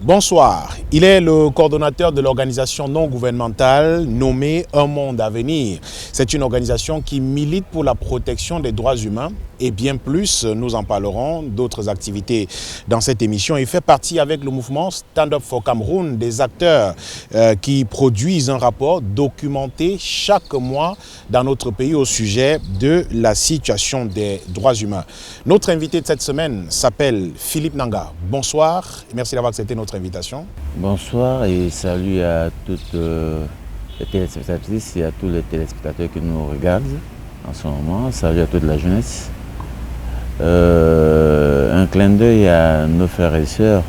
Bonsoir, il est le coordonnateur de l'organisation non gouvernementale nommée Un Monde à Venir. C'est une organisation qui milite pour la protection des droits humains et bien plus, nous en parlerons d'autres activités dans cette émission. Il fait partie avec le mouvement Stand Up for Cameroun des acteurs qui produisent un rapport documenté chaque mois dans notre pays au sujet de la situation des droits humains. Notre invité de cette semaine s'appelle Philippe Nanga. Bonsoir et merci d'avoir accepté notre invitation. Bonsoir et salut à toutes les téléspectatrices et à tous les téléspectateurs qui nous regardent en ce moment. Salut à toute la jeunesse. Un clin d'œil à nos frères et sœurs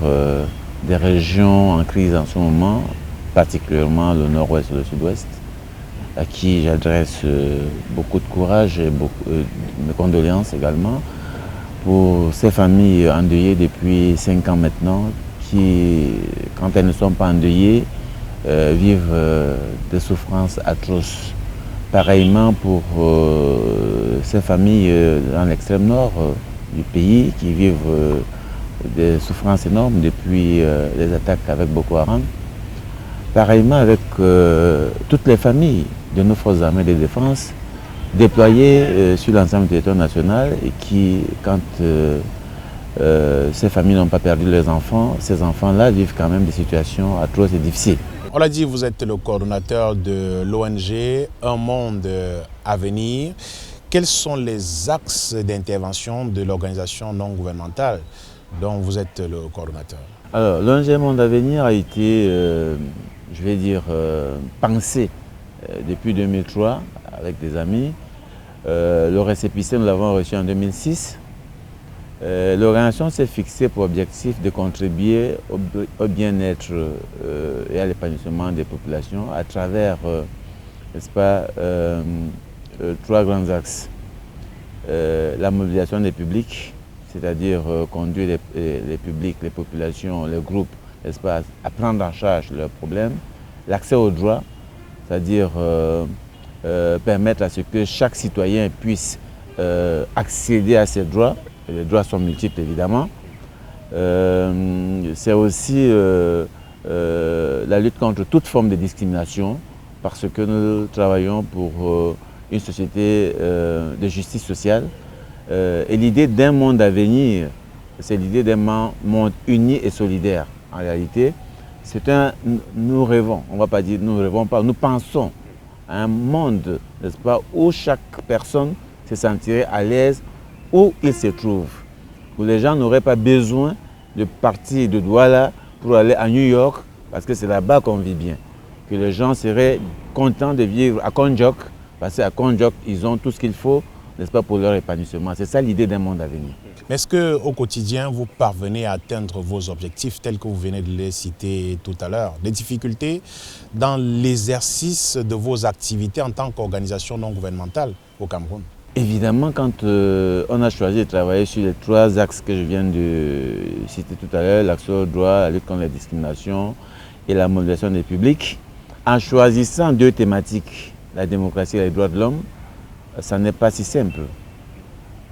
des régions en crise en ce moment, particulièrement le nord-ouest et le sud-ouest, à qui j'adresse beaucoup de courage et mes condoléances également pour ces familles endeuillées depuis 5 ans maintenant, qui, quand elles ne sont pas endeuillées, vivent des souffrances atroces. Pareillement pour ces familles dans l'extrême nord du pays qui vivent des souffrances énormes depuis les attaques avec Boko Haram. Pareillement avec toutes les familles de nos forces armées de défense déployées sur l'ensemble du territoire national et qui, quand ces familles n'ont pas perdu leurs enfants, ces enfants-là vivent quand même des situations atroces et difficiles. On l'a dit, vous êtes le coordonnateur de l'ONG Un Monde à Venir. Quels sont les axes d'intervention de l'organisation non gouvernementale dont vous êtes le coordonnateur? Alors, l'ONG Un Monde à Venir a été, je vais dire, pensée depuis 2003 avec des amis. Le récépissé, nous l'avons reçu en 2006. L'organisation s'est fixée pour objectif de contribuer au bien-être et à l'épanouissement des populations à travers, n'est-ce pas, 3 grands axes. La mobilisation des publics, c'est-à-dire conduire les publics, les populations, les groupes, n'est-ce pas, à prendre en charge leurs problèmes. L'accès aux droits, c'est-à-dire permettre à ce que chaque citoyen puisse accéder à ses droits. Les droits sont multiples évidemment. C'est aussi la lutte contre toute forme de discrimination parce que nous travaillons pour une société de justice sociale. Et l'idée d'un monde à venir, c'est l'idée d'un monde uni et solidaire. En réalité, nous rêvons, on ne va pas dire nous rêvons pas, nous pensons à un monde, n'est-ce pas, où chaque personne se sentirait à l'aise où il se trouve, où les gens n'auraient pas besoin de partir de Douala pour aller à New York, parce que c'est là-bas qu'on vit bien. Que les gens seraient contents de vivre à Konjok, parce qu'à Konjok, ils ont tout ce qu'il faut, n'est-ce pas, pour leur épanouissement. C'est ça l'idée d'un monde à venir. Mais est-ce qu'au quotidien, vous parvenez à atteindre vos objectifs tels que vous venez de les citer tout à l'heure? Des difficultés dans l'exercice de vos activités en tant qu'organisation non gouvernementale au Cameroun? Évidemment, quand on a choisi de travailler sur les 3 axes que je viens de citer tout à l'heure, l'accès au droit, la lutte contre la discrimination et la mobilisation des publics, en choisissant 2 thématiques, la démocratie et les droits de l'homme, ça n'est pas si simple.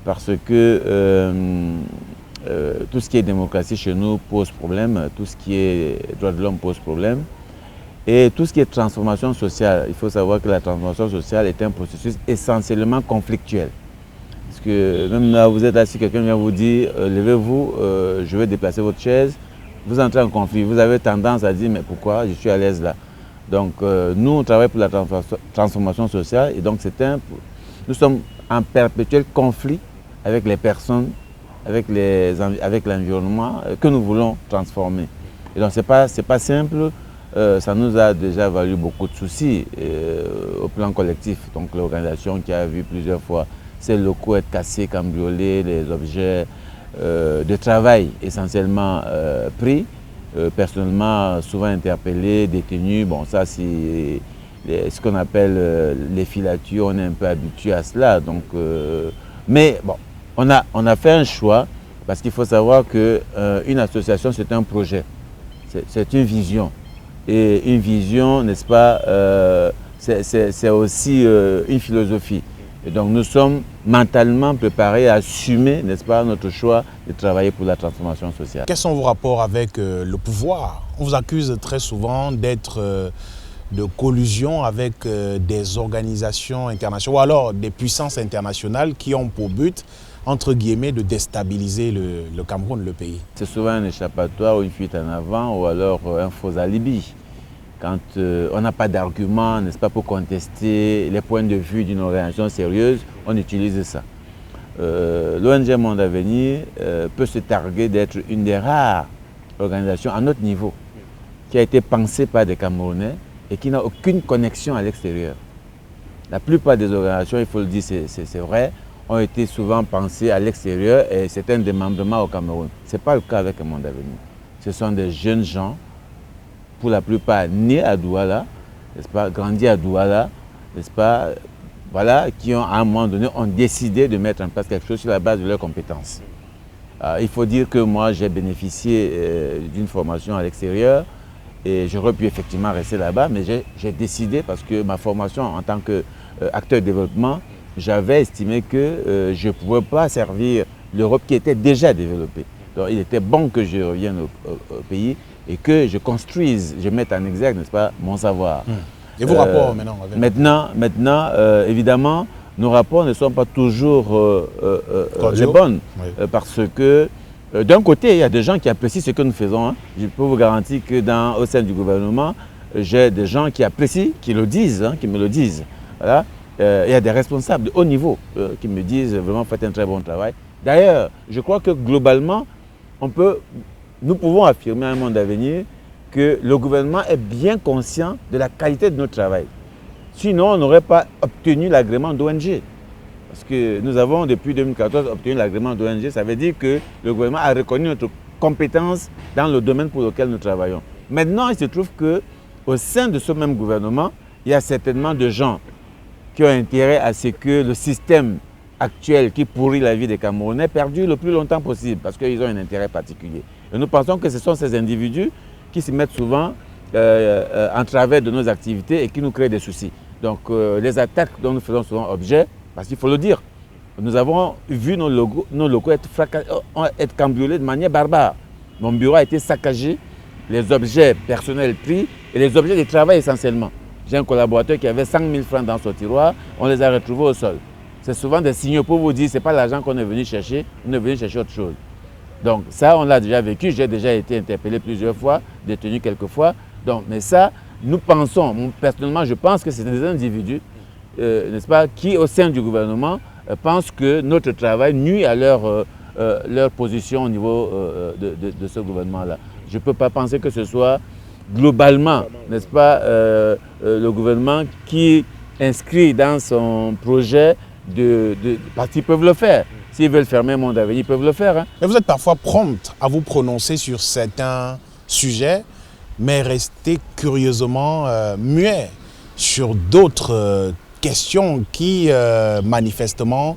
Parce que tout ce qui est démocratie chez nous pose problème, tout ce qui est droits de l'homme pose problème. Et tout ce qui est transformation sociale, il faut savoir que la transformation sociale est un processus essentiellement conflictuel. Parce que même là, vous êtes assis, quelqu'un vient vous dire « Levez-vous, je vais déplacer votre chaise ». Vous entrez en conflit, vous avez tendance à dire « Mais pourquoi je suis à l'aise là ?» Donc nous, on travaille pour la transformation sociale et donc nous sommes en perpétuel conflit avec les personnes, avec l'environnement que nous voulons transformer. Et donc c'est pas simple. Ça nous a déjà valu beaucoup de soucis au plan collectif. Donc l'organisation qui a vu plusieurs fois ses locaux être cassés, cambriolés, les objets de travail essentiellement pris, personnellement souvent interpellés, détenus. Bon, ça c'est ce qu'on appelle les filatures, on est un peu habitué à cela. Donc, mais bon, on a fait un choix parce qu'il faut savoir qu'une association c'est un projet, c'est une vision. Et une vision, n'est-ce pas, c'est aussi une philosophie. Et donc nous sommes mentalement préparés à assumer, n'est-ce pas, notre choix de travailler pour la transformation sociale. Quels sont vos rapports avec le pouvoir? On vous accuse très souvent d'être de collusion avec des organisations internationales ou alors des puissances internationales qui ont pour but, entre guillemets, de déstabiliser le Cameroun, le pays. C'est souvent un échappatoire ou une fuite en avant ou alors un faux alibi. Quand on n'a pas d'argument, n'est-ce pas, pour contester les points de vue d'une organisation sérieuse, on utilise ça. L'ONG Monde à Venir peut se targuer d'être une des rares organisations à notre niveau qui a été pensée par des Camerounais et qui n'a aucune connexion à l'extérieur. La plupart des organisations, il faut le dire, c'est vrai, ont été souvent pensées à l'extérieur et c'est un démembrement au Cameroun. Ce n'est pas le cas avec le Monde à Venir. Ce sont des jeunes gens, pour la plupart nés à Douala, n'est-ce pas, grandis à Douala, n'est-ce pas, voilà, qui ont à un moment donné ont décidé de mettre en place quelque chose sur la base de leurs compétences. Il faut dire que moi j'ai bénéficié d'une formation à l'extérieur et j'aurais pu effectivement rester là-bas, mais j'ai décidé parce que ma formation en tant qu'acteur de développement, j'avais estimé que je ne pouvais pas servir l'Europe qui était déjà développée. Donc il était bon que je revienne au pays et que je construise, je mette en exergue, n'est-ce pas, mon savoir. Et vos rapports maintenant avec... Maintenant, évidemment, nos rapports ne sont pas toujours les bonnes. Oui. Parce que d'un côté, il y a des gens qui apprécient ce que nous faisons. Hein. Je peux vous garantir que au sein du gouvernement, j'ai des gens qui apprécient, qui le disent, hein, qui me le disent. Voilà. Il y a des responsables de haut niveau qui me disent vraiment faites un très bon travail. D'ailleurs, je crois que globalement, nous pouvons affirmer à un monde à venir que le gouvernement est bien conscient de la qualité de notre travail. Sinon, on n'aurait pas obtenu l'agrément d'ONG. Parce que nous avons, depuis 2014, obtenu l'agrément d'ONG. Ça veut dire que le gouvernement a reconnu notre compétence dans le domaine pour lequel nous travaillons. Maintenant, il se trouve qu'au sein de ce même gouvernement, il y a certainement de gens qui ont intérêt à ce que le système actuel qui pourrit la vie des Camerounais perdure le plus longtemps possible, parce qu'ils ont un intérêt particulier. Et nous pensons que ce sont ces individus qui se mettent souvent en travers de nos activités et qui nous créent des soucis. Donc les attaques dont nous faisons souvent objet, parce qu'il faut le dire, nous avons vu nos locaux être cambriolés de manière barbare. Mon bureau a été saccagé, les objets personnels pris et les objets de travail essentiellement. J'ai un collaborateur qui avait 100 000 francs dans son tiroir, on les a retrouvés au sol. C'est souvent des signaux pour vous dire que ce n'est pas l'argent qu'on est venu chercher, on est venu chercher autre chose. Donc ça, on l'a déjà vécu, j'ai déjà été interpellé plusieurs fois, détenu quelques fois. Donc, mais ça, nous pensons, personnellement, je pense que c'est des individus, n'est-ce pas, qui au sein du gouvernement pensent que notre travail nuit à leur position au niveau de ce gouvernement-là. Je ne peux pas penser que ce soit globalement, n'est-ce pas, le gouvernement qui inscrit dans son projet parce qu'ils peuvent le faire. S'ils veulent fermer Monde à Venir, ils peuvent le faire. Hein. Mais vous êtes parfois prompte à vous prononcer sur certains sujets, mais restez curieusement muet sur d'autres questions qui, manifestement,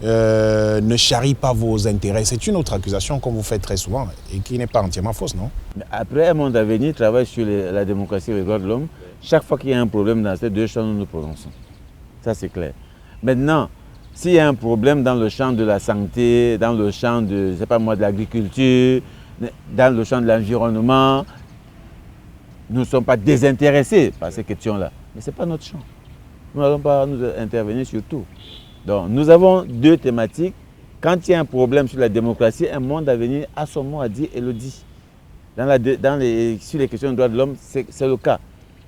ne charrient pas vos intérêts. C'est une autre accusation qu'on vous fait très souvent et qui n'est pas entièrement fausse, non? Après, un Monde à Venir travaille sur la démocratie et les droits de l'homme. Chaque fois qu'il y a un problème dans ces deux champs, nous nous prononçons. Ça, c'est clair. Maintenant, s'il y a un problème dans le champ de la santé, dans le champ de, je sais pas moi, de l'agriculture, dans le champ de l'environnement, nous ne sommes pas désintéressés par ces questions-là. Mais ce n'est pas notre champ. Nous n'allons pas nous intervenir sur tout. Donc, nous avons deux thématiques. Quand il y a un problème sur la démocratie, un Monde à Venir a son mot à dire et le dit. Sur les questions des droits de l'homme, c'est le cas.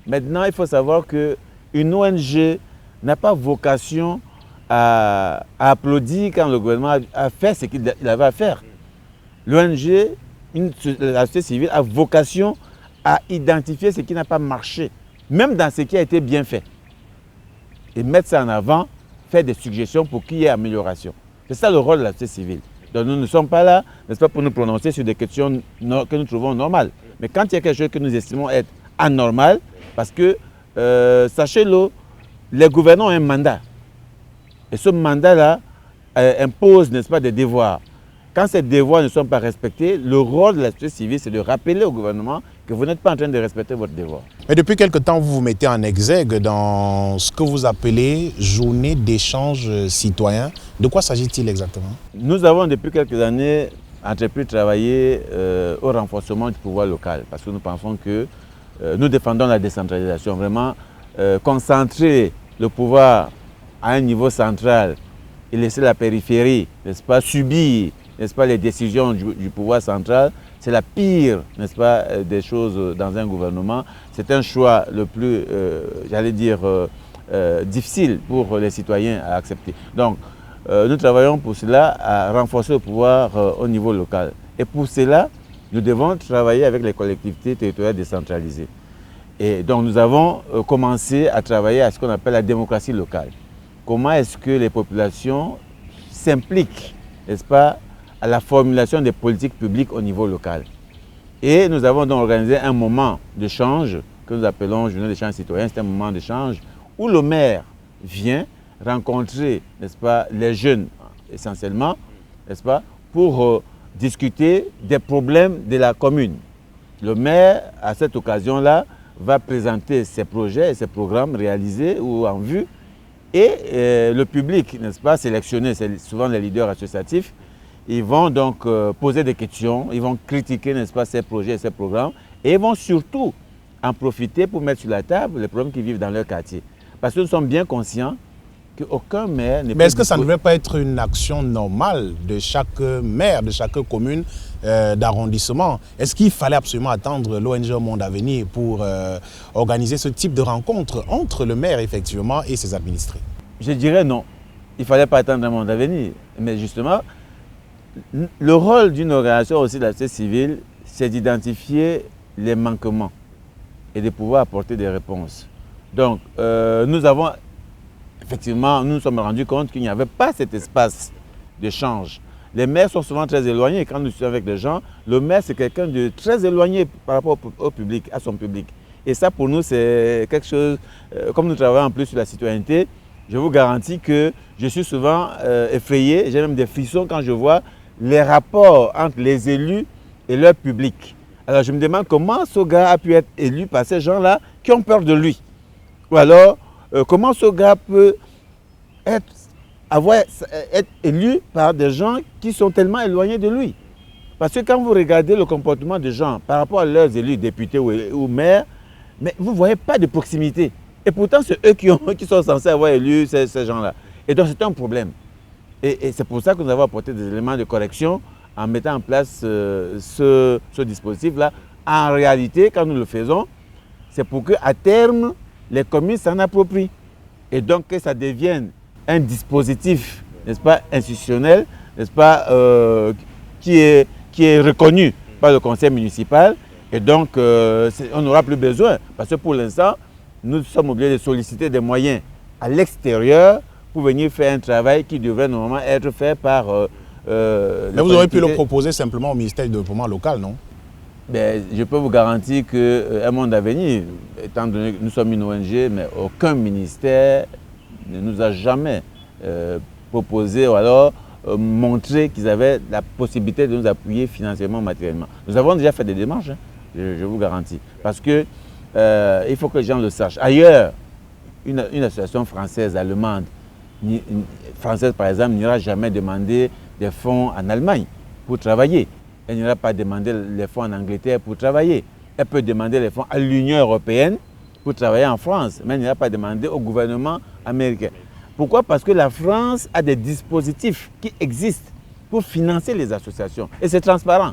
Maintenant, il faut savoir qu'une ONG n'a pas vocation à applaudir quand le gouvernement a fait ce qu'il avait à faire. L'ONG, la société civile, a vocation à identifier ce qui n'a pas marché, même dans ce qui a été bien fait. Et mettre ça en avant, faire des suggestions pour qu'il y ait amélioration. C'est ça le rôle de la société civile. Donc nous ne sommes pas là, n'est-ce pas, pour nous prononcer sur des questions que nous trouvons normales. Mais quand il y a quelque chose que nous estimons être anormal, parce que, sachez-le, les gouvernants ont un mandat. Et ce mandat-là impose, n'est-ce pas, des devoirs. Quand ces devoirs ne sont pas respectés, le rôle de la société civile, c'est de rappeler au gouvernement que vous n'êtes pas en train de respecter votre devoir. Mais depuis quelque temps, vous vous mettez en exergue dans ce que vous appelez journée d'échange citoyen. De quoi s'agit-il exactement? Nous avons depuis quelques années entrepris de travailler au renforcement du pouvoir local parce que nous pensons que nous défendons la décentralisation, vraiment concentrer le pouvoir à un niveau central et laisser la périphérie, n'est-ce pas, subir, n'est-ce pas, les décisions du pouvoir central, c'est la pire, n'est-ce pas, des choses dans un gouvernement. C'est un choix le plus, j'allais dire, difficile pour les citoyens à accepter. Donc, nous travaillons pour cela à renforcer le pouvoir au niveau local. Et pour cela, nous devons travailler avec les collectivités territoriales décentralisées. Et donc, nous avons commencé à travailler à ce qu'on appelle la démocratie locale. Comment est-ce que les populations s'impliquent, n'est-ce pas, à la formulation des politiques publiques au niveau local. Et nous avons donc organisé un moment d'échange que nous appelons Journée d'échange citoyen. C'est un moment d'échange où le maire vient rencontrer, n'est-ce pas, les jeunes essentiellement, n'est-ce pas, pour discuter des problèmes de la commune. Le maire, à cette occasion-là, va présenter ses projets et ses programmes réalisés ou en vue. Et le public, n'est-ce pas, sélectionné, c'est souvent les leaders associatifs, ils vont donc poser des questions, ils vont critiquer, n'est-ce pas, ces projets et ces programmes, et ils vont surtout en profiter pour mettre sur la table les problèmes qu'ils vivent dans leur quartier. Parce que nous sommes bien conscients qu'aucun maire n'est... Mais est-ce que ça ne devrait pas être une action normale de chaque maire, de chaque commune d'arrondissement? Est-ce qu'il fallait absolument attendre l'ONG Monde Avenir pour organiser ce type de rencontre entre le maire, effectivement, et ses administrés? Je dirais non. Il ne fallait pas attendre un Monde Avenir. Mais justement, le rôle d'une organisation aussi de la société civile, c'est d'identifier les manquements et de pouvoir apporter des réponses. Donc, effectivement, nous nous sommes rendus compte qu'il n'y avait pas cet espace d'échange. Les maires sont souvent très éloignés. Quand nous sommes avec les gens, le maire, c'est quelqu'un de très éloigné par rapport au public, à son public. Et ça, pour nous, c'est quelque chose, comme nous travaillons en plus sur la citoyenneté, je vous garantis que je suis souvent effrayé, j'ai même des frissons quand je vois les rapports entre les élus et leur public. Alors, je me demande comment ce gars a pu être élu par ces gens-là qui ont peur de lui. Ou alors, comment ce gars peut être élu par des gens qui sont tellement éloignés de lui. Parce que quand vous regardez le comportement des gens par rapport à leurs élus, députés ou maires, mais vous ne voyez pas de proximité. Et pourtant, c'est eux qui sont censés avoir élu ces gens-là. Et donc, c'est un problème. Et c'est pour ça que nous avons apporté des éléments de correction en mettant en place ce dispositif-là. En réalité, quand nous le faisons, c'est pour qu'à terme, les communes s'en approprient. Et donc que ça devienne un dispositif, n'est-ce pas, institutionnel, n'est-ce pas, qui est reconnu par le conseil municipal. Et donc, on n'aura plus besoin. Parce que pour l'instant, nous sommes obligés de solliciter des moyens à l'extérieur pour venir faire un travail qui devrait normalement être fait par... Mais vous auriez pu le proposer simplement au ministère du développement local, non? Ben, je peux vous garantir qu'un Monde Avenir, étant donné que nous sommes une ONG, mais aucun ministère ne nous a jamais proposé ou alors montré qu'ils avaient la possibilité de nous appuyer financièrement, matériellement. Nous avons déjà fait des démarches, hein, je vous garantis. Parce que il faut que les gens le sachent. Ailleurs, une association française, allemande, française par exemple, n'ira jamais demander des fonds en Allemagne pour travailler. Elle n'ira pas demander les fonds en Angleterre pour travailler. Elle peut demander les fonds à l'Union européenne pour travailler en France, mais elle n'ira pas demander au gouvernement américain. Pourquoi? Parce que la France a des dispositifs qui existent pour financer les associations. Et c'est transparent.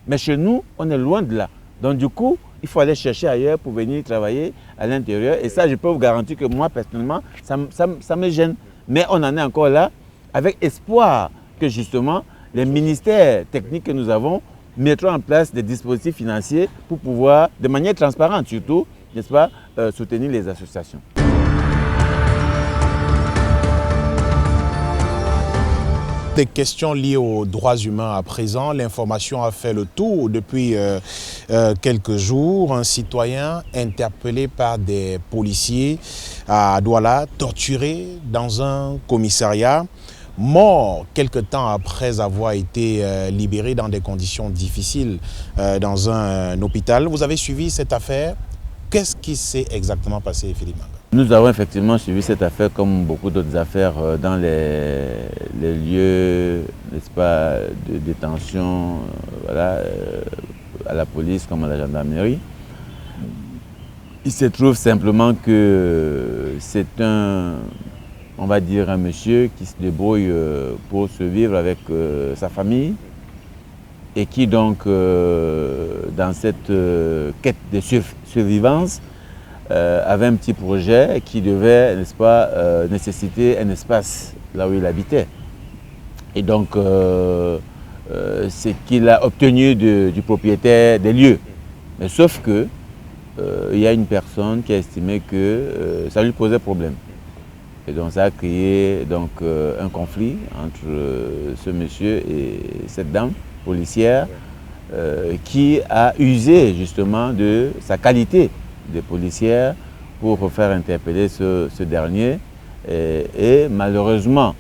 Mais chez nous, on est loin de là. Donc du coup, il faut aller chercher ailleurs pour venir travailler à l'intérieur. Et ça, je peux vous garantir que moi, personnellement, ça me gêne. Mais on en est encore là, avec espoir que justement, les ministères techniques que nous avons mettront en place des dispositifs financiers pour pouvoir, de manière transparente surtout, n'est-ce pas, soutenir les associations. Des questions liées aux droits humains à présent. L'information a fait le tour depuis quelques jours. Un citoyen interpellé par des policiers à Douala, torturé dans un commissariat, mort quelque temps après avoir été libéré dans des conditions difficiles dans un hôpital. Vous avez suivi cette affaire. Qu'est-ce qui s'est exactement passé, Philippe Manga? Nous avons effectivement suivi cette affaire comme beaucoup d'autres affaires dans les lieux, n'est-ce pas, de détention, voilà, à la police comme à la gendarmerie. Il se trouve simplement que c'est on va dire, un monsieur qui se débrouille pour se vivre avec sa famille et qui donc, dans cette quête de survivance, avait un petit projet qui devait, n'est-ce pas, nécessiter un espace là où il habitait. Et donc, c'est qu'il a obtenu du propriétaire des lieux. Mais sauf que, il y a une personne qui a estimé que ça lui posait problème. Et donc, ça a créé donc, un conflit entre ce monsieur et cette dame policière qui a usé justement de sa qualité de policière pour faire interpeller ce dernier et malheureusement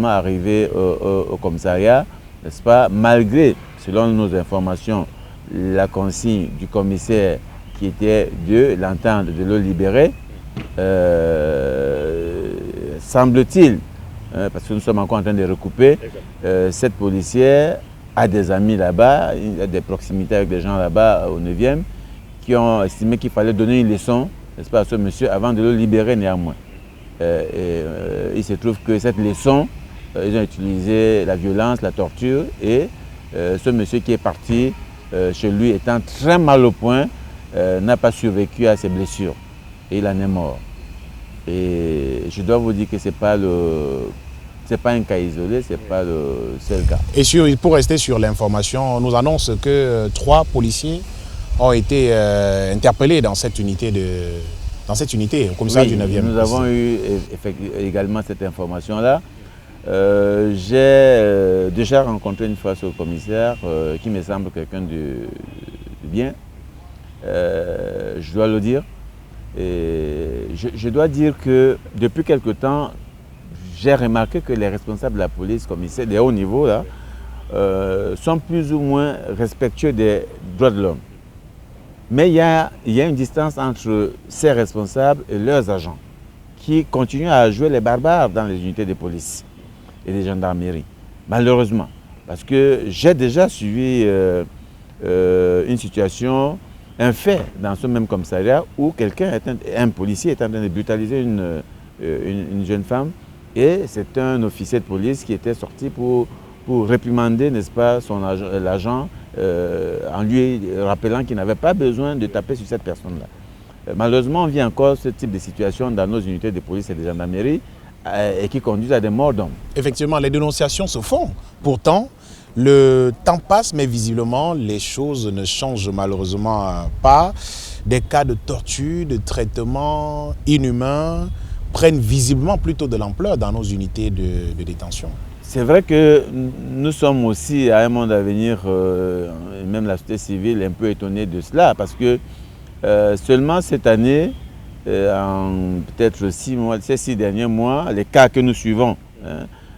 arrivé au commissariat, n'est-ce pas, malgré, selon nos informations, la consigne du commissaire qui était de l'entendre, de le libérer, semble-t-il, parce que nous sommes encore en train de recouper, cette policière a des amis là-bas, il a des proximités avec des gens là-bas au 9e, qui ont estimé qu'il fallait donner une leçon, n'est-ce pas, à ce monsieur avant de le libérer néanmoins. Il se trouve que cette leçon, ils ont utilisé la violence, la torture, et ce monsieur qui est parti chez lui étant très mal au point, n'a pas survécu à ses blessures et il en est mort. Et je dois vous dire que ce n'est pas un cas isolé, ce n'est pas le seul cas. Et pour rester sur l'information, on nous annonce que 3 policiers ont été interpellés dans cette unité, au commissariat du 9e. Nous avons eu également cette information-là. J'ai déjà rencontré une fois ce commissaire qui me semble quelqu'un de bien, je dois le dire. Et je dois dire que depuis quelque temps, j'ai remarqué que les responsables de la police, commissaires des hauts niveaux, là, sont plus ou moins respectueux des droits de l'homme. Mais il y a une distance entre ces responsables et leurs agents qui continuent à jouer les barbares dans les unités de police et de gendarmerie, malheureusement. Parce que j'ai déjà suivi une situation, un fait dans ce même commissariat où un policier est en train de brutaliser une jeune femme et c'est un officier de police qui était sorti pour réprimander, n'est-ce pas, l'agent en lui rappelant qu'il n'avait pas besoin de taper sur cette personne-là. Malheureusement, on vit encore ce type de situation dans nos unités de police et de gendarmerie et qui conduisent à des morts d'hommes. Effectivement, les dénonciations se font. Pourtant, le temps passe, mais visiblement, les choses ne changent malheureusement pas. Des cas de torture, de traitement inhumain prennent visiblement plutôt de l'ampleur dans nos unités de détention. C'est vrai que nous sommes aussi à un monde à venir, même la société civile, un peu étonnée de cela, parce que seulement cette année, en peut-être 6 mois, ces 6 derniers mois, les cas que nous suivons,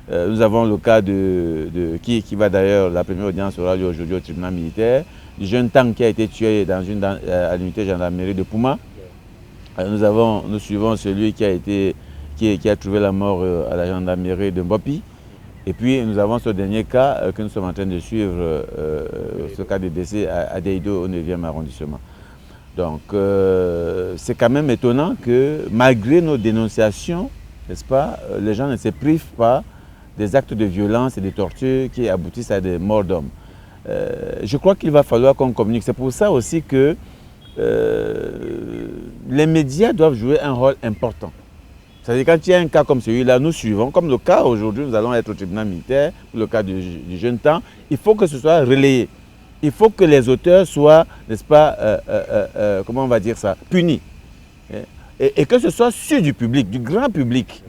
nous avons le cas qui va d'ailleurs, la première audience aura lieu aujourd'hui au tribunal militaire, du jeune Tang qui a été tué à l'unité de gendarmerie de Pouma. Nous suivons celui qui a trouvé la mort à la gendarmerie de Mbopi. Et puis nous avons ce dernier cas que nous sommes en train de suivre, ce cas de décès à Deido au 9e arrondissement. Donc c'est quand même étonnant que malgré nos dénonciations, n'est-ce pas, les gens ne se privent pas des actes de violence et de torture qui aboutissent à des morts d'hommes. Je crois qu'il va falloir qu'on communique. C'est pour ça aussi que les médias doivent jouer un rôle important. C'est-à-dire quand il y a un cas comme celui-là, nous suivons, comme le cas aujourd'hui, nous allons être au tribunal militaire, le cas du jeune Tang, il faut que ce soit relayé. Il faut que les auteurs soient, n'est-ce pas, comment on va dire ça, punis. Et que ce soit su du public, du grand public.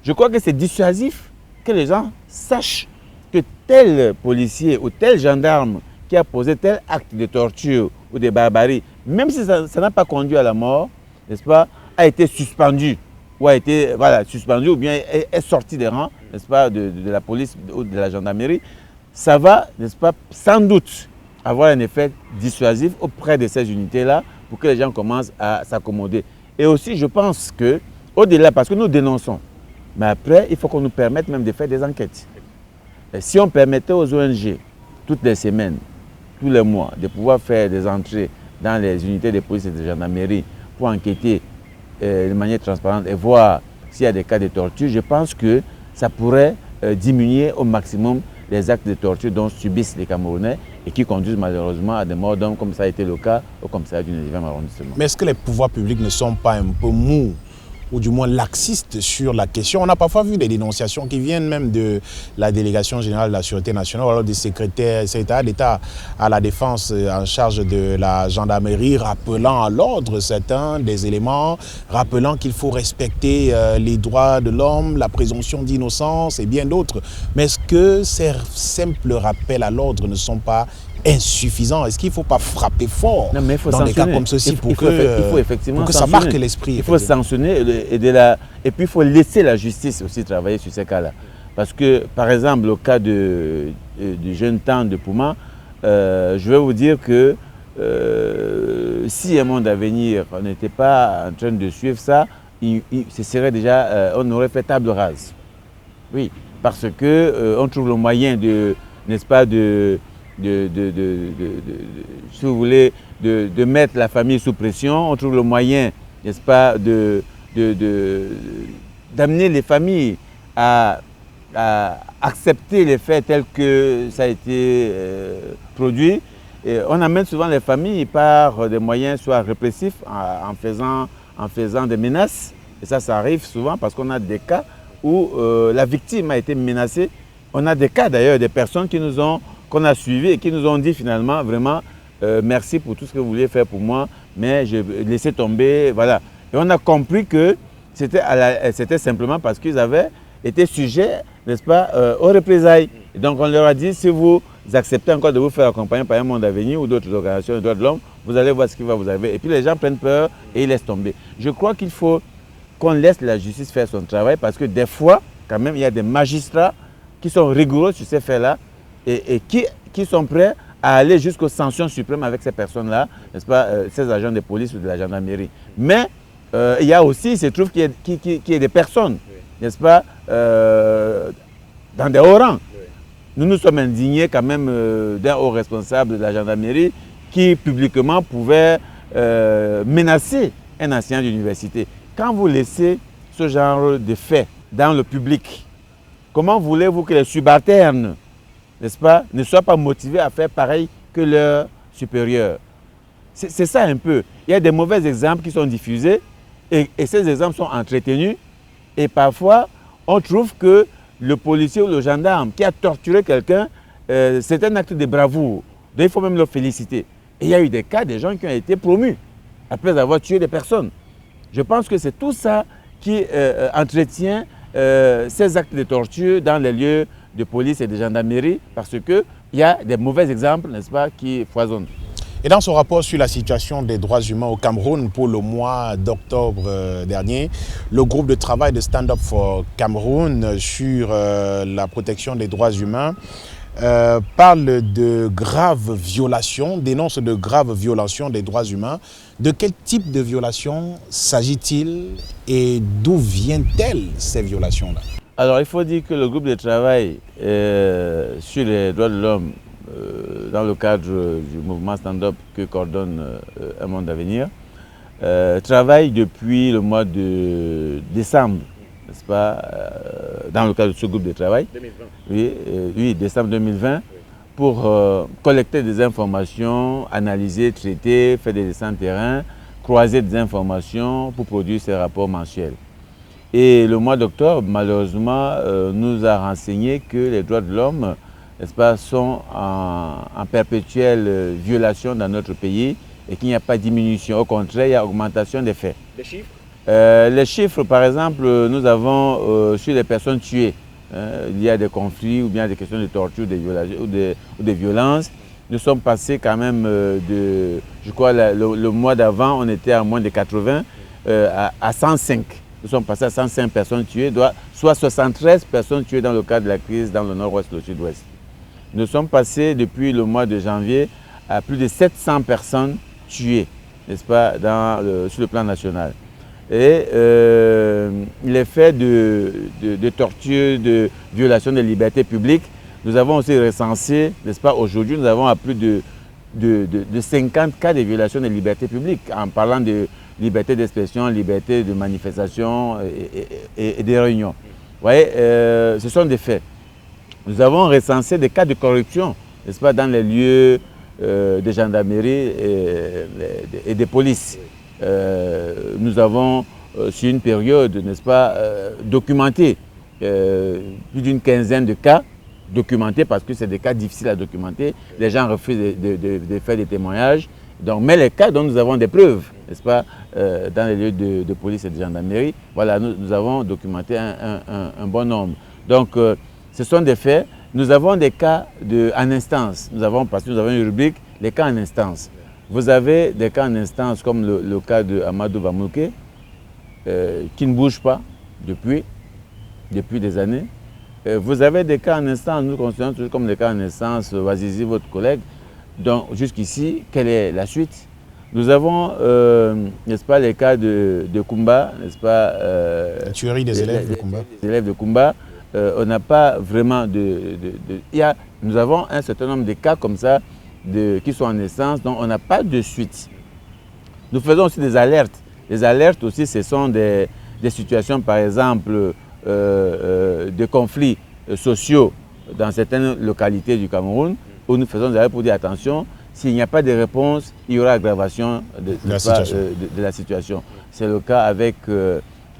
Je crois que c'est dissuasif que les gens sachent que tel policier ou tel gendarme qui a posé tel acte de torture ou de barbarie, même si ça n'a pas conduit à la mort, n'est-ce pas, a été suspendu. Ou a été suspendu ou bien est sorti des rangs, n'est-ce pas, de la police ou de la gendarmerie, ça va, n'est-ce pas, sans doute avoir un effet dissuasif auprès de ces unités-là pour que les gens commencent à s'accommoder. Et aussi, je pense que, au-delà, parce que nous dénonçons, mais après, il faut qu'on nous permette même de faire des enquêtes. Et si on permettait aux ONG, toutes les semaines, tous les mois, de pouvoir faire des entrées dans les unités de police et de gendarmerie pour enquêter de manière transparente et voir s'il y a des cas de torture, je pense que ça pourrait diminuer au maximum les actes de torture dont subissent les Camerounais et qui conduisent malheureusement à des morts d'hommes, comme ça a été le cas au commissariat du 9e arrondissement. Mais est-ce que les pouvoirs publics ne sont pas un peu mous ou du moins laxistes sur la question? On a parfois vu des dénonciations qui viennent même de la délégation générale de la Sûreté nationale ou alors des secrétaires d'État à la défense en charge de la gendarmerie, rappelant à l'ordre certains des éléments, rappelant qu'il faut respecter les droits de l'homme, la présomption d'innocence et bien d'autres. Mais est-ce que ces simples rappels à l'ordre ne sont pas insuffisant? Est-ce qu'il ne faut pas frapper fort dans des cas comme ceci pour que ça marque l'esprit? Il faut sanctionner et puis il faut laisser la justice aussi travailler sur ces cas-là. Parce que, par exemple, le cas du jeune Tan de Pouma, je vais vous dire que si un monde à venir n'était pas en train de suivre ça, ce serait déjà, on aurait fait table rase. Oui, parce qu'on trouve le moyen de, n'est-ce pas, si vous voulez, de mettre la famille sous pression. On trouve le moyen, n'est-ce pas, d'amener les familles à accepter les faits tels que ça a été produit. Et on amène souvent les familles par des moyens soit répressifs, en faisant des menaces. Et ça arrive souvent parce qu'on a des cas où la victime a été menacée. On a des cas d'ailleurs, des personnes qu'on a suivis et qui nous ont dit finalement vraiment merci pour tout ce que vous vouliez faire pour moi, mais je laissais tomber, voilà. Et on a compris que c'était simplement parce qu'ils avaient été sujets, n'est-ce pas, aux représailles. Et donc on leur a dit, si vous acceptez encore de vous faire accompagner par un monde à venir ou d'autres organisations de droits de l'homme, vous allez voir ce qui va vous arriver. Et puis les gens prennent peur et ils laissent tomber. Je crois qu'il faut qu'on laisse la justice faire son travail parce que des fois, quand même, il y a des magistrats qui sont rigoureux sur ces faits-là et qui sont prêts à aller jusqu'aux sanctions suprêmes avec ces personnes-là, n'est-ce pas, ces agents de police ou de la gendarmerie. Mais il y a aussi, il se trouve qu'il y a des personnes, n'est-ce pas, dans des hauts rangs. Nous nous sommes indignés quand même d'un haut responsable de la gendarmerie qui publiquement pouvait menacer un enseignant d'université. Quand vous laissez ce genre de faits dans le public, comment voulez-vous que les subalternes, n'est-ce pas, ne soient pas motivés à faire pareil que leurs supérieurs? C'est ça un peu. Il y a des mauvais exemples qui sont diffusés et ces exemples sont entretenus et parfois on trouve que le policier ou le gendarme qui a torturé quelqu'un, c'est un acte de bravoure. Donc il faut même le féliciter. Et il y a eu des cas de gens qui ont été promus après avoir tué des personnes. Je pense que c'est tout ça qui entretient ces actes de torture dans les lieux de police et de gendarmerie parce qu'il y a des mauvais exemples, n'est-ce pas, qui foisonnent. Et dans son rapport sur la situation des droits humains au Cameroun pour le mois d'octobre dernier, le groupe de travail de Stand Up for Cameroun sur la protection des droits humains parle de graves violations, dénonce de graves violations des droits humains. De quel type de violations s'agit-il et d'où viennent-elles ces violations-là? Alors il faut dire que le groupe de travail sur les droits de l'homme dans le cadre du mouvement Stand-Up que coordonne Un Monde à Venir, travaille depuis le mois de décembre, n'est-ce pas, dans le cadre de ce groupe de travail, 2020. Oui, décembre 2020, pour collecter des informations, analyser, traiter, faire des dessins de terrain, croiser des informations pour produire ces rapports mensuels. Et le mois d'octobre, malheureusement, nous a renseigné que les droits de l'homme, n'est-ce pas, sont en perpétuelle violation dans notre pays et qu'il n'y a pas de diminution. Au contraire, il y a augmentation des faits. Les chiffres? Les chiffres, par exemple, nous avons sur les personnes tuées. Il y a des conflits ou bien des questions de torture ou de violences. Nous sommes passés quand même je crois, le mois d'avant, on était à moins de 80, à 105. Nous sommes passés à 105 personnes tuées, soit 73 personnes tuées dans le cadre de la crise dans le nord-ouest et le sud-ouest. Nous sommes passés depuis le mois de janvier à plus de 700 personnes tuées, n'est-ce pas, sur le plan national. Et les faits de torture, de violation des libertés publiques, nous avons aussi recensé, n'est-ce pas, aujourd'hui, nous avons à plus de 50 cas de violation des libertés publiques, en parlant de liberté d'expression, liberté de manifestation et des réunions. Vous voyez, ce sont des faits. Nous avons recensé des cas de corruption, n'est-ce pas, dans les lieux de gendarmerie et de police. Nous avons, sur une période, n'est-ce pas, documenté plus d'une quinzaine de cas, documentés parce que c'est des cas difficiles à documenter. Les gens refusent de faire des témoignages. Donc, mais les cas dont nous avons des preuves, n'est-ce pas, dans les lieux de police et de gendarmerie, voilà, nous avons documenté un bon nombre. Donc, ce sont des faits. Nous avons des cas en instance. Parce que nous avons une rubrique, les cas en instance. Vous avez des cas en instance comme le cas de Amadou Bamouké, qui ne bouge pas depuis des années. Vous avez des cas en instance, nous considérons toujours comme des cas en instance, Wazizi, votre collègue. Donc jusqu'ici, quelle est la suite? Nous avons, n'est-ce pas, les cas de Kumba, n'est-ce pas, la tuerie des élèves de Kumba. Les élèves de Kumba, on n'a pas vraiment nous avons un certain nombre de cas comme ça qui sont en instance, donc on n'a pas de suite. Nous faisons aussi des alertes. Les alertes aussi, ce sont des situations, par exemple, de conflits sociaux dans certaines localités du Cameroun, où nous faisons des alertes pour dire attention, s'il n'y a pas de réponse, il y aura aggravation de la situation. C'est le cas avec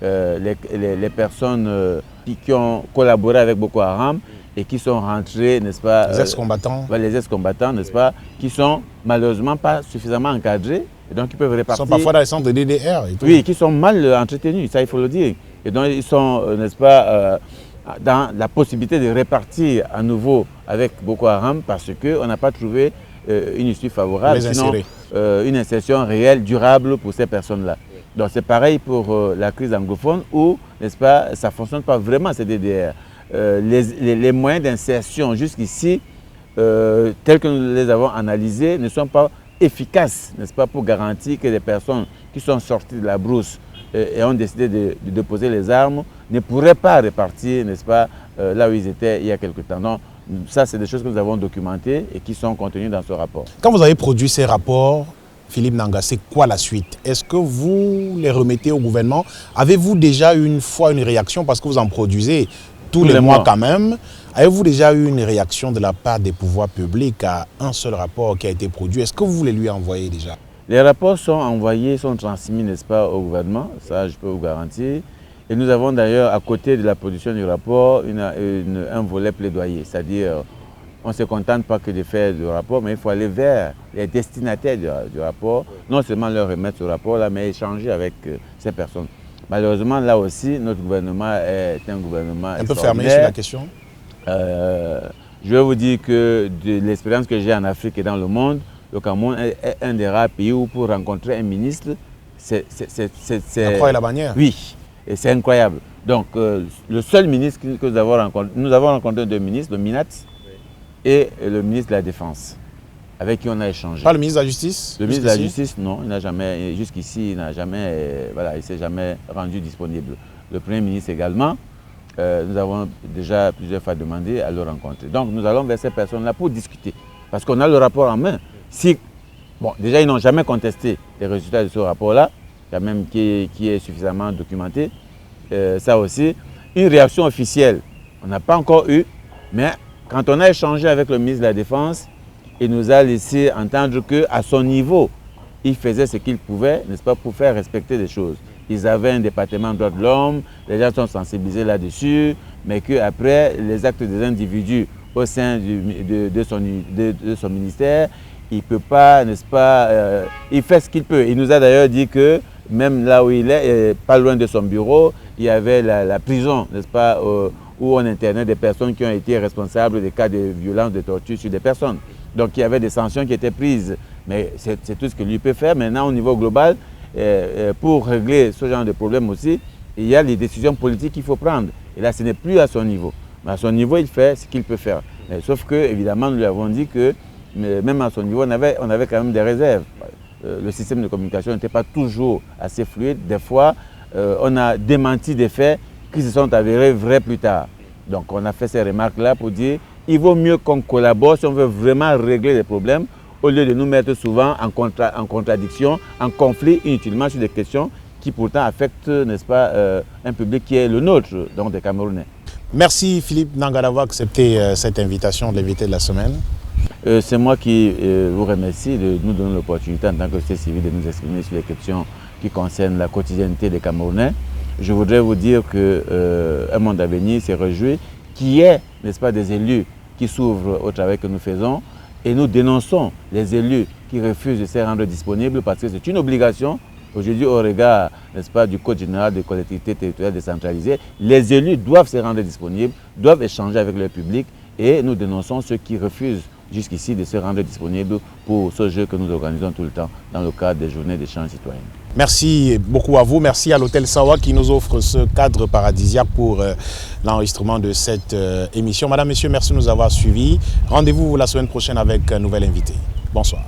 les personnes qui ont collaboré avec Boko Haram et qui sont rentrés, n'est-ce pas, les ex-combattants. Les ex-combattants, n'est-ce pas, qui sont malheureusement pas suffisamment encadrés et donc ils peuvent répartir. Ils sont parfois dans les centres de DDR et tout. Oui, qui sont mal entretenus, ça il faut le dire. Et donc ils sont, n'est-ce pas, dans la possibilité de répartir à nouveau avec Boko Haram parce qu'on n'a pas trouvé une issue favorable, sinon une insertion réelle, durable pour ces personnes-là. Donc c'est pareil pour la crise anglophone où, n'est-ce pas, ça ne fonctionne pas vraiment ces DDR. Les moyens d'insertion jusqu'ici, tels que nous les avons analysés, ne sont pas efficaces, n'est-ce pas, pour garantir que les personnes qui sont sorties de la brousse et ont décidé de déposer les armes ne pourraient pas repartir, n'est-ce pas, là où ils étaient il y a quelque temps. Donc, ça, c'est des choses que nous avons documentées et qui sont contenues dans ce rapport. Quand vous avez produit ces rapports, Philippe Nanga, c'est quoi la suite? Est-ce que vous les remettez au gouvernement? Avez-vous déjà eu une fois une réaction, parce que vous en produisez tous les mois quand même? Avez-vous déjà eu une réaction de la part des pouvoirs publics à un seul rapport qui a été produit? Est-ce que vous voulez lui envoyer déjà? Les rapports sont envoyés, sont transmis, n'est-ce pas, au gouvernement, ça je peux vous garantir. Et nous avons d'ailleurs, à côté de la production du rapport, un volet plaidoyer, c'est-à-dire on ne se contente pas que de faire du rapport, mais il faut aller vers les destinataires du rapport, non seulement leur remettre ce rapport-là, mais échanger avec ces personnes. Malheureusement, là aussi, notre gouvernement est un gouvernement un peu fermé sur la question. Je vais vous dire que de l'expérience que j'ai en Afrique et dans le monde, le Cameroun est un des rares pays où pour rencontrer un ministre, c'est... La croix et la bannière. Oui, et c'est incroyable. Donc, le seul ministre que nous avons rencontré deux ministres, le MINAT et le ministre de la Défense, avec qui on a échangé. Pas le ministre de la Justice? Le ministre de la Justice, non, il n'a jamais, jusqu'ici, il n'a jamais, voilà, il s'est jamais rendu disponible. Le Premier ministre également, nous avons déjà plusieurs fois demandé à le rencontrer. Donc, nous allons vers ces personnes-là pour discuter, parce qu'on a le rapport en main. Bon, déjà, ils n'ont jamais contesté les résultats de ce rapport-là, quand même qui est suffisamment documenté. Ça aussi, une réaction officielle, on n'a pas encore eu, mais quand on a échangé avec le ministre de la Défense, il nous a laissé entendre qu'à son niveau, il faisait ce qu'il pouvait, n'est-ce pas, pour faire respecter les choses. Ils avaient un département de droits de l'homme, les gens sont sensibilisés là-dessus, mais qu'après, les actes des individus au sein de son ministère, il ne peut pas, n'est-ce pas, il fait ce qu'il peut. Il nous a d'ailleurs dit que même là où il est, pas loin de son bureau, il y avait la prison, n'est-ce pas, où on internait des personnes qui ont été responsables des cas de violence, de torture sur des personnes. Donc il y avait des sanctions qui étaient prises, mais c'est tout ce que lui peut faire. Maintenant, au niveau global, pour régler ce genre de problème aussi, il y a les décisions politiques qu'il faut prendre. Et là, ce n'est plus à son niveau. Mais à son niveau, il fait ce qu'il peut faire. Mais, sauf que, évidemment, nous lui avons dit que même à son niveau, on avait quand même des réserves. Le système de communication n'était pas toujours assez fluide. Des fois, on a démenti des faits qui se sont avérés vrais plus tard. Donc on a fait ces remarques-là pour dire qu'il vaut mieux qu'on collabore si on veut vraiment régler les problèmes, au lieu de nous mettre souvent en contradiction, en conflit inutilement sur des questions qui pourtant affectent, n'est-ce pas, un public qui est le nôtre, donc des Camerounais. Merci Philippe Nanga d'avoir accepté cette invitation de l'invité de la semaine. C'est moi qui vous remercie de nous donner l'opportunité en tant que société civile de nous exprimer sur les questions qui concernent la quotidienneté des Camerounais. Je voudrais vous dire qu'un monde à venir s'est réjoui qu'il y ait, n'est-ce pas, des élus qui s'ouvrent au travail que nous faisons et nous dénonçons les élus qui refusent de se rendre disponibles parce que c'est une obligation. Aujourd'hui, au regard, n'est-ce pas, du Code général des collectivités territoriales décentralisées, les élus doivent se rendre disponibles, doivent échanger avec le public et nous dénonçons ceux qui refusent jusqu'ici de se rendre disponibles pour ce jeu que nous organisons tout le temps dans le cadre des journées d'échange citoyen. Merci beaucoup à vous. Merci à l'Hôtel Sawa qui nous offre ce cadre paradisiaque pour l'enregistrement de cette émission. Madame, Messieurs, merci de nous avoir suivis. Rendez-vous la semaine prochaine avec un nouvel invité. Bonsoir.